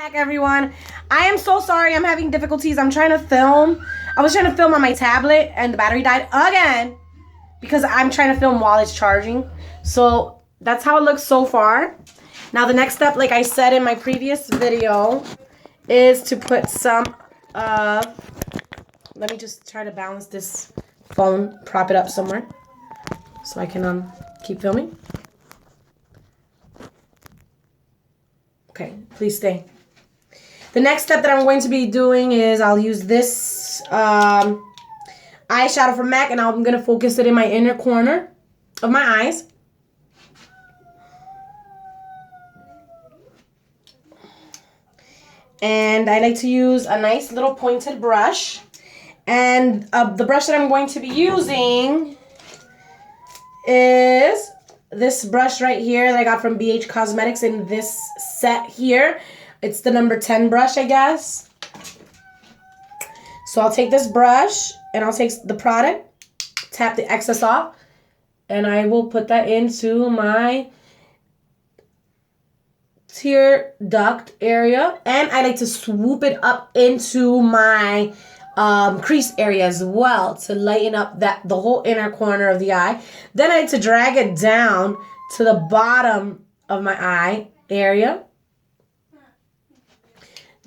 Back, everyone. I am so sorry. I'm having difficulties. I'm trying to film. I was trying to film on my tablet and the battery died again because I'm trying to film while it's charging. So that's how it looks so far. Now the next step, like I said in my previous video, is to put some let me just try to balance this phone, prop it up somewhere so I can keep filming. Okay, please stay. The next step that I'm going to be doing is I'll use this eyeshadow from MAC, and I'm going to focus it in my inner corner of my eyes. And I like to use a nice little pointed brush. And the brush that I'm going to be using is this brush right here that I got from BH Cosmetics in this set here. It's the number 10 brush, I guess. So I'll take this brush and I'll take the product, tap the excess off, and I will put that into my tear duct area. And I like to swoop it up into my crease area as well to lighten up the whole inner corner of the eye. Then I like to drag it down to the bottom of my eye area.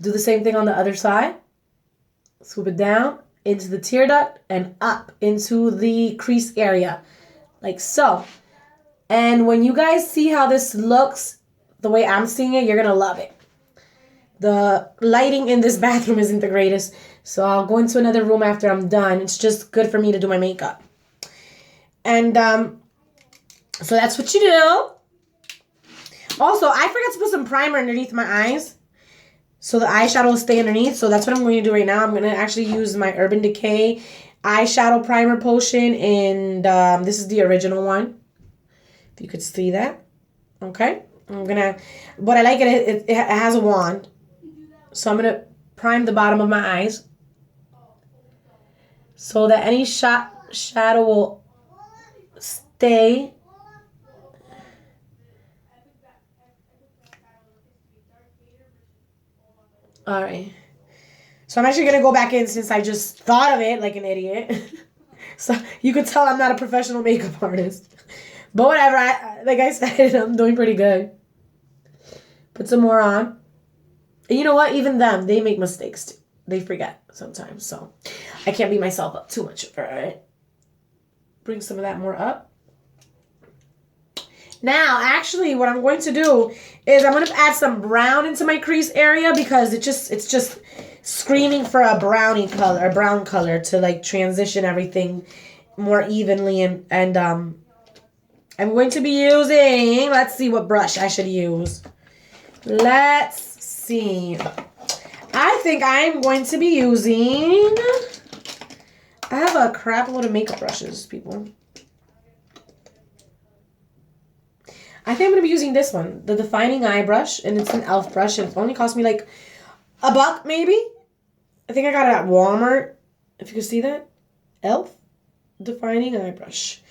Do the same thing on the other side. Swoop it down into the tear duct and up into the crease area, like so. And when you guys see how this looks, the way I'm seeing it, you're gonna love it. The lighting in this bathroom isn't the greatest, so I'll go into another room after I'm done. It's just good for me to do my makeup. And so that's what you do. Also, I forgot to put some primer underneath my eyes, so the eyeshadow will stay underneath. So that's what I'm going to do right now. I'm going to actually use my Urban Decay eyeshadow primer potion. And this is the original one. If you could see that. Okay. I'm going to... What I like it has a wand. So I'm going to prime the bottom of my eyes, so that any shadow will stay. Alright. So I'm actually going to go back in since I just thought of it like an idiot. So you could tell I'm not a professional makeup artist. But whatever. Like I said, I'm doing pretty good. Put some more on. And you know what? Even them, they make mistakes too. They forget sometimes. So I can't beat myself up too much. Alright. Bring some of that more up. Now, actually, what I'm going to do is I'm going to add some brown into my crease area because it's just screaming for a brown color to like transition everything more evenly. And I'm going to be using, let's see what brush I should use. Let's see. I think I'm going to be using, I have a crap load of makeup brushes, people. I think I'm going to be using this one, the Defining Eye brush, and it's an e.l.f. brush, and it only cost me like $1 maybe. I think I got it at Walmart, if you can see that. e.l.f. Defining Eye brush.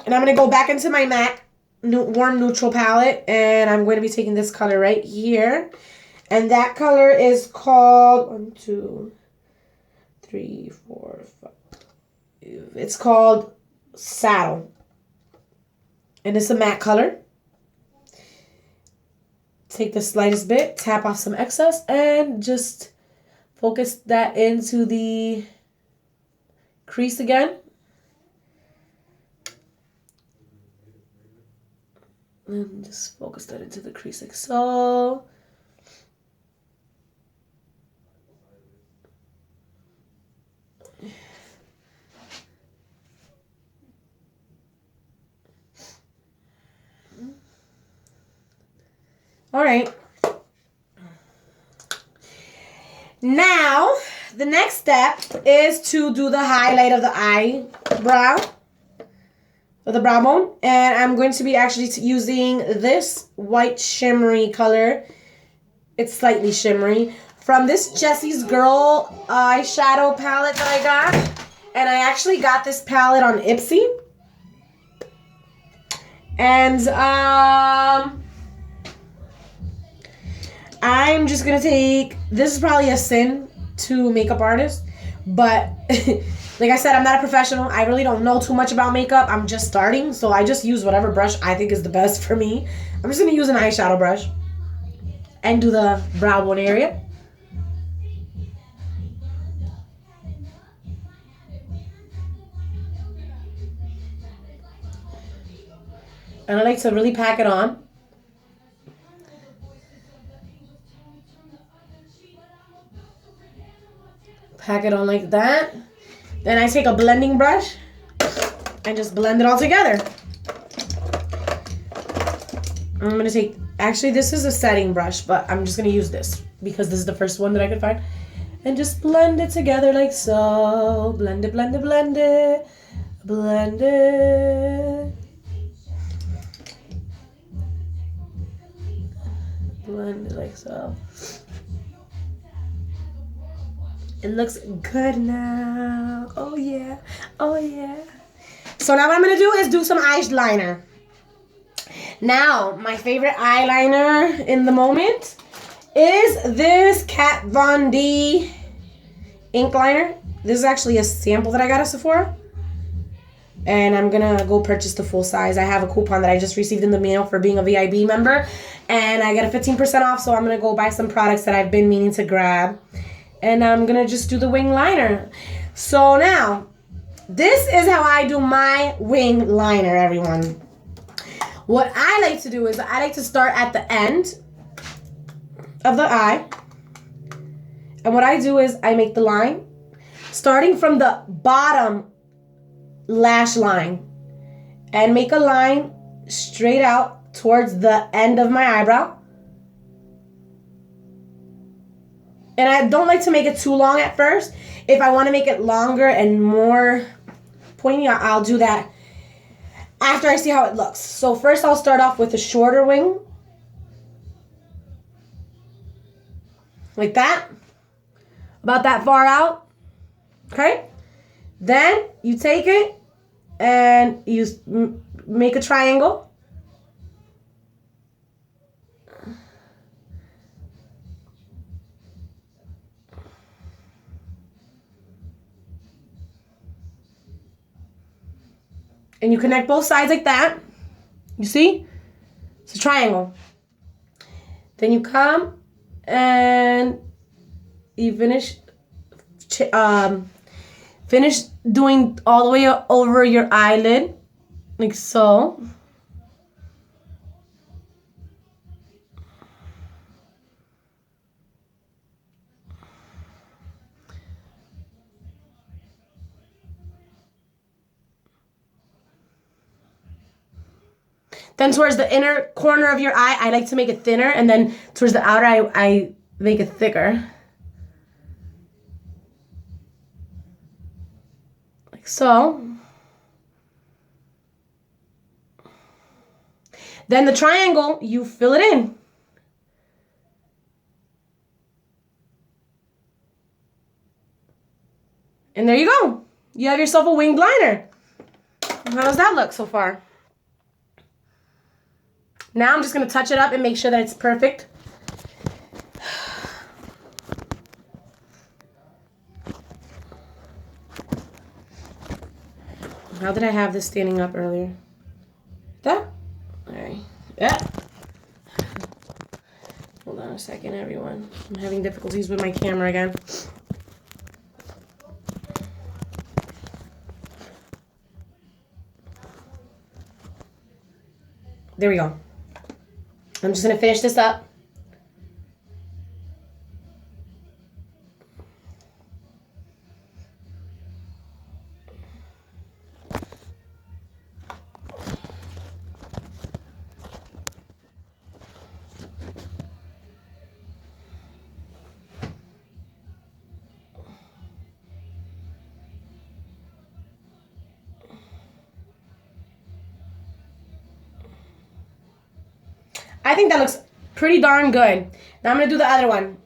And I'm going to go back into my MAC Warm Neutral palette, and I'm going to be taking this color right here. And that color is called, 1, 2, 3, 4, 5. It's called Saddle. And it's a matte color. Take the slightest bit, tap off some excess, and just focus that into the crease again. And just focus that into the crease like so. All right. Now, the next step is to do the highlight of the eyebrow, or the brow bone. And I'm going to be actually using this white shimmery color. It's slightly shimmery. From this Jessie's Girl eyeshadow palette that I got. And I actually got this palette on Ipsy. And I'm just gonna take, this is probably a sin to makeup artists, but like I said, I'm not a professional. I really don't know too much about makeup. I'm just starting, so I just use whatever brush I think is the best for me. I'm just gonna use an eyeshadow brush and do the brow bone area. And I like to really pack it on. Pack it on like that. Then I take a blending brush and just blend it all together. I'm going to take, actually this is a setting brush, but I'm just going to use this because this is the first one that I could find. And just blend it together like so. Blend it, blend it, blend it. Blend it. Blend it like so. It looks good now. Oh yeah. Oh yeah. So now what I'm going to do is do some eyeliner. Now, my favorite eyeliner in the moment is this Kat Von D ink liner. This is actually a sample that I got at Sephora. And I'm going to go purchase the full size. I have a coupon that I just received in the mail for being a VIB member. And I get a 15% off, so I'm going to go buy some products that I've been meaning to grab. And I'm going to just do the wing liner. So now, this is how I do my wing liner, everyone. What I like to do is I like to start at the end of the eye. And what I do is I make the line starting from the bottom lash line and make a line straight out towards the end of my eyebrow. And I don't like to make it too long at first. If I want to make it longer and more pointy, I'll do that after I see how it looks. So first I'll start off with a shorter wing. Like that. About that far out. Okay? Then you take it and you make a triangle. And you connect both sides like that. You see? It's a triangle. Then you come and you finish doing all the way over your eyelid, like so. Then towards the inner corner of your eye, I like to make it thinner, and then towards the outer eye, I make it thicker. Like so. Then the triangle, you fill it in. And there you go. You have yourself a winged liner. How does that look so far? Now I'm just going to touch it up and make sure that it's perfect. How did I have this standing up earlier? That? Alright. Yeah. Hold on a second, everyone. I'm having difficulties with my camera again. There we go. I'm just going to finish this up. I think that looks pretty darn good. Now I'm going to do the other one.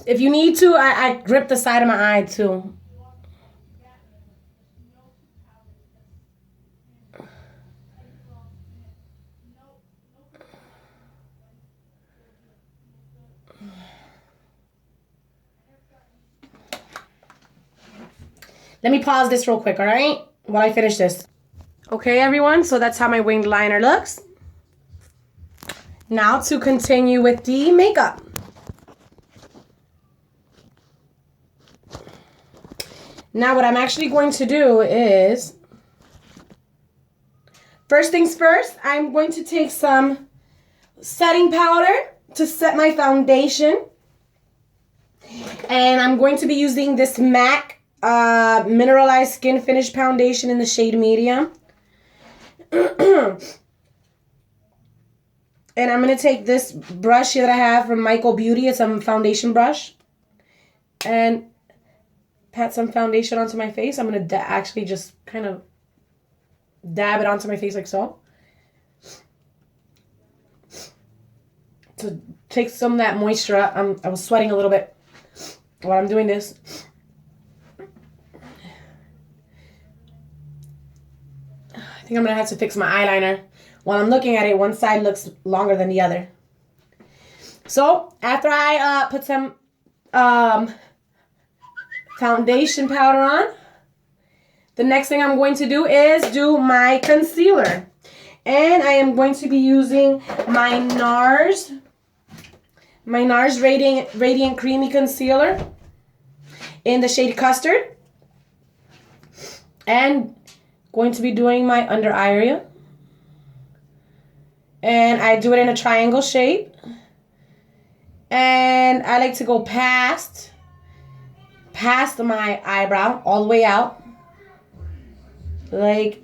If you need to, I grip the side of my eye too. Let me pause this real quick, all right? While I finish this. Okay, everyone, so that's how my winged liner looks. Now to continue with the makeup. Now what I'm actually going to do is, first things first, I'm going to take some setting powder to set my foundation. And I'm going to be using this MAC Mineralized Skin Finish Foundation in the shade medium. And I'm going to take this brush here that I have from Michael Beauty. It's a foundation brush. And pat some foundation onto my face. I'm going to actually just kind of dab it onto my face like so. To take some of that moisture out. I was sweating a little bit while I'm doing this. I think I'm going to have to fix my eyeliner. While I'm looking at it, one side looks longer than the other. So, after I put some foundation powder on, the next thing I'm going to do is do my concealer. And I am going to be using my NARS Radiant Creamy Concealer in the shade Custard. And going to be doing my under eye area. And I do it in a triangle shape. And I like to go past my eyebrow all the way out. Like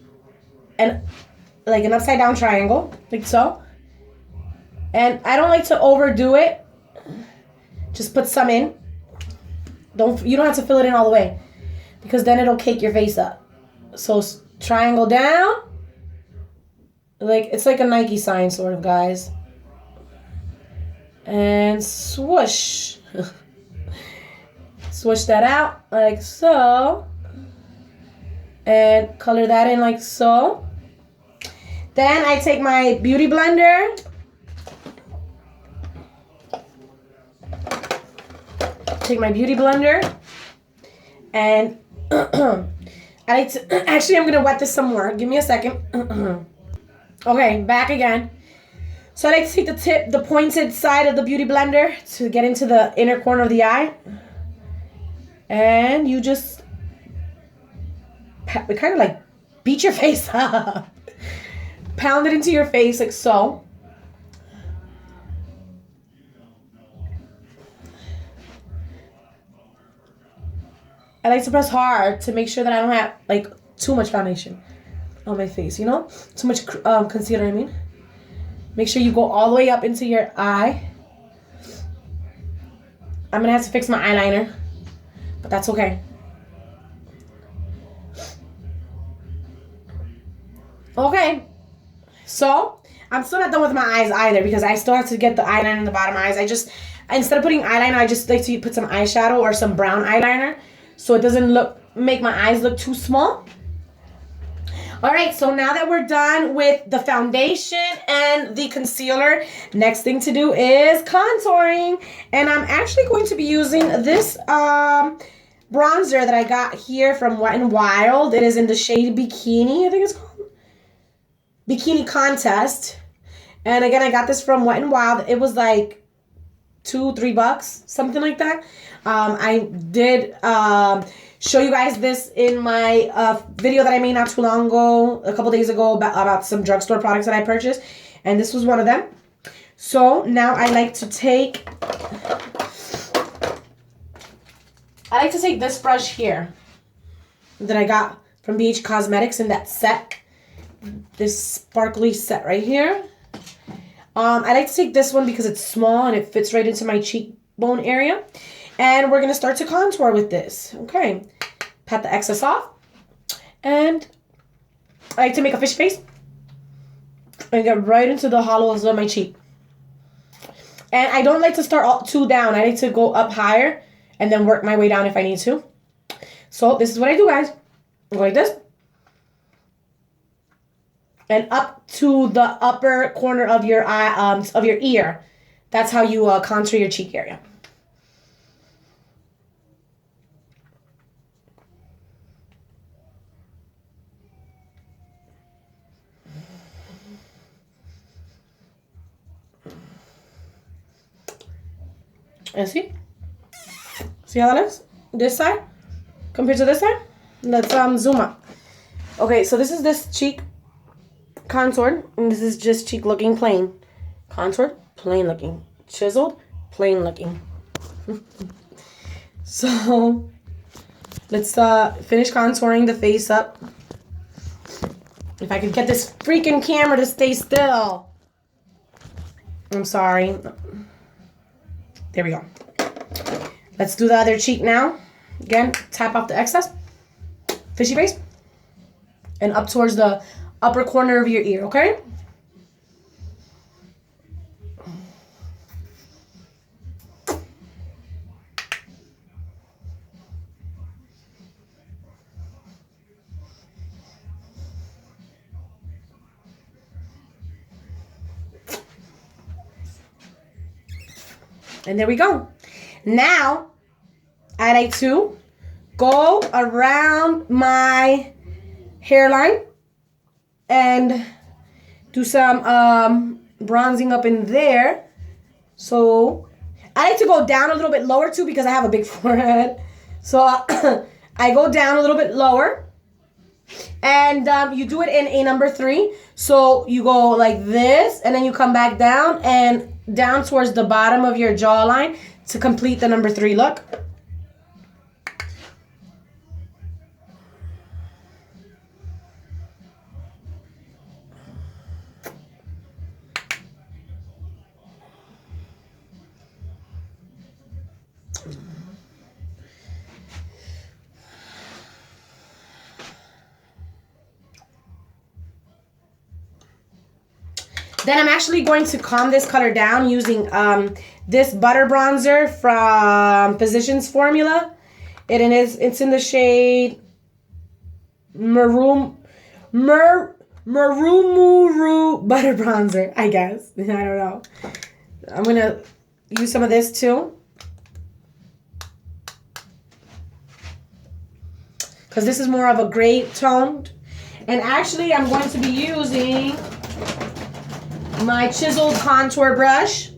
an upside down triangle. Like so. And I don't like to overdo it. Just put some in. You don't have to fill it in all the way. Because then it'll cake your face up. So triangle down. Like, it's like a Nike sign, sort of, guys. And swoosh. Swoosh that out, like so. And color that in like so. Then I take my beauty blender. And I like to, actually I'm going to wet this some more. Give me a second. Okay, back again. So I like to take the pointed side of the beauty blender to get into the inner corner of the eye. And you just kind of like beat your face up. Pound it into your face like so. I like to press hard to make sure that I don't have like too much foundation on my face, you know? Too much concealer, I mean. Make sure you go all the way up into your eye. I'm going to have to fix my eyeliner, but that's okay. Okay. So, I'm still not done with my eyes either because I still have to get the eyeliner in the bottom of my eyes. Instead of putting eyeliner, I just like to put some eyeshadow or some brown eyeliner so it doesn't make my eyes look too small. Alright, so now that we're done with the foundation and the concealer, next thing to do is contouring. And I'm actually going to be using this bronzer that I got here from Wet n Wild. It is in the shade Bikini, I think it's called. Bikini Contest. And again, I got this from Wet n Wild. It was like $2-3, something like that. I did show you guys this in my video that I made not too long ago, a couple days ago, about some drugstore products that I purchased. And this was one of them. So now I like to take this brush here that I got from BH Cosmetics in that set. This sparkly set right here. I like to take this one because it's small and it fits right into my cheekbone area. And we're going to start to contour with this. Okay. Pat the excess off. And I like to make a fish face. And get right into the hollows of my cheek. And I don't like to start too down. I like to go up higher and then work my way down if I need to. So this is what I do, guys. I go like this. And up to the upper corner of your eye, of your ear. That's how you contour your cheek area. And see how that looks? This side compared to this side. Let's zoom up. Okay, so this is this cheek contoured, and this is just cheek looking plain. Contoured, plain looking. Chiseled, plain looking. So let's finish contouring the face up. If I could get this freaking camera to stay still. I'm sorry. There we go. Let's do the other cheek now. Again, tap off the excess. Fishy face. And up towards the upper corner of your ear, okay? And there we go. Now, I like to go around my hairline and do some bronzing up in there. So, I like to go down a little bit lower too because I have a big forehead. So, I go down a little bit lower. And you do it in a number 3. So, you go like this and then you come back down and down towards the bottom of your jawline to complete the number 3 look. Then I'm actually going to calm this color down using this butter bronzer from Physicians Formula. It's in the shade Marumuru butter bronzer, I guess. I don't know. I'm going to use some of this too. Because this is more of a gray tone. And actually, I'm going to be using my Chiseled contour brush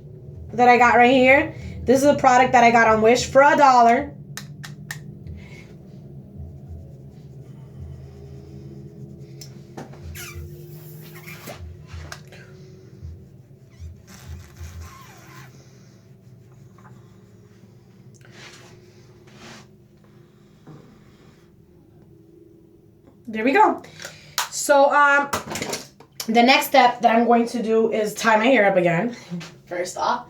that I got right here. This is a product that I got on Wish for $1. There we go. So, the next step that I'm going to do is tie my hair up again. First off,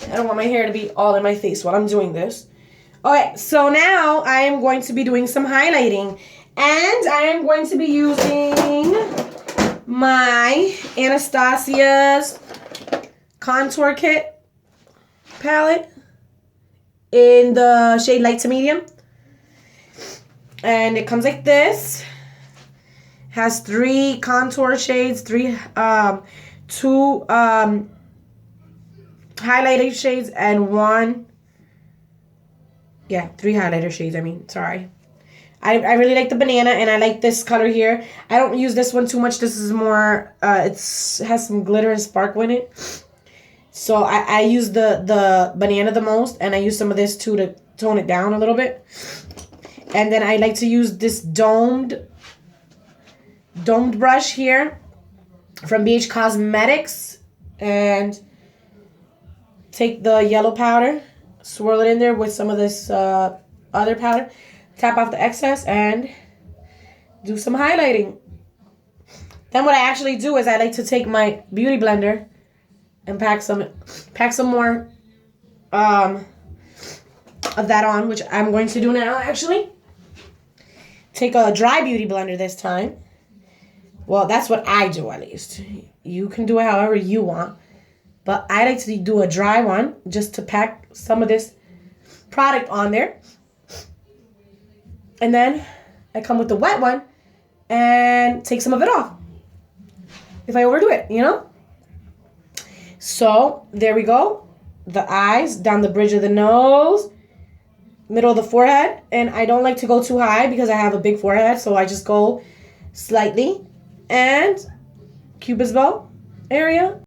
I don't want my hair to be all in my face while I'm doing this. Okay, so now I am going to be doing some highlighting. And I am going to be using my Anastasia's Contour Kit palette in the shade light to medium. And it comes like this. Has 3 contour shades, 2 highlighter shades, and 1. Yeah, 3 highlighter shades. Sorry. I really like the banana, and I like this color here. I don't use this one too much. This is more. It has some glitter and sparkle in it. So I use the banana the most, and I use some of this too to tone it down a little bit. And then I like to use this domed brush here from BH Cosmetics, and take the yellow powder, swirl it in there with some of this other powder, tap off the excess, and do some highlighting. Then what I actually do is I like to take my beauty blender and pack some more of that on, which I'm going to do now actually. Take a dry beauty blender this time. Well, that's what I do, at least. You can do it however you want. But I like to do a dry one just to pack some of this product on there. And then I come with the wet one and take some of it off. If I overdo it, you know? So, there we go. The eyes, down the bridge of the nose, middle of the forehead. And I don't like to go too high because I have a big forehead, so I just go slightly. And Cupid's bow area.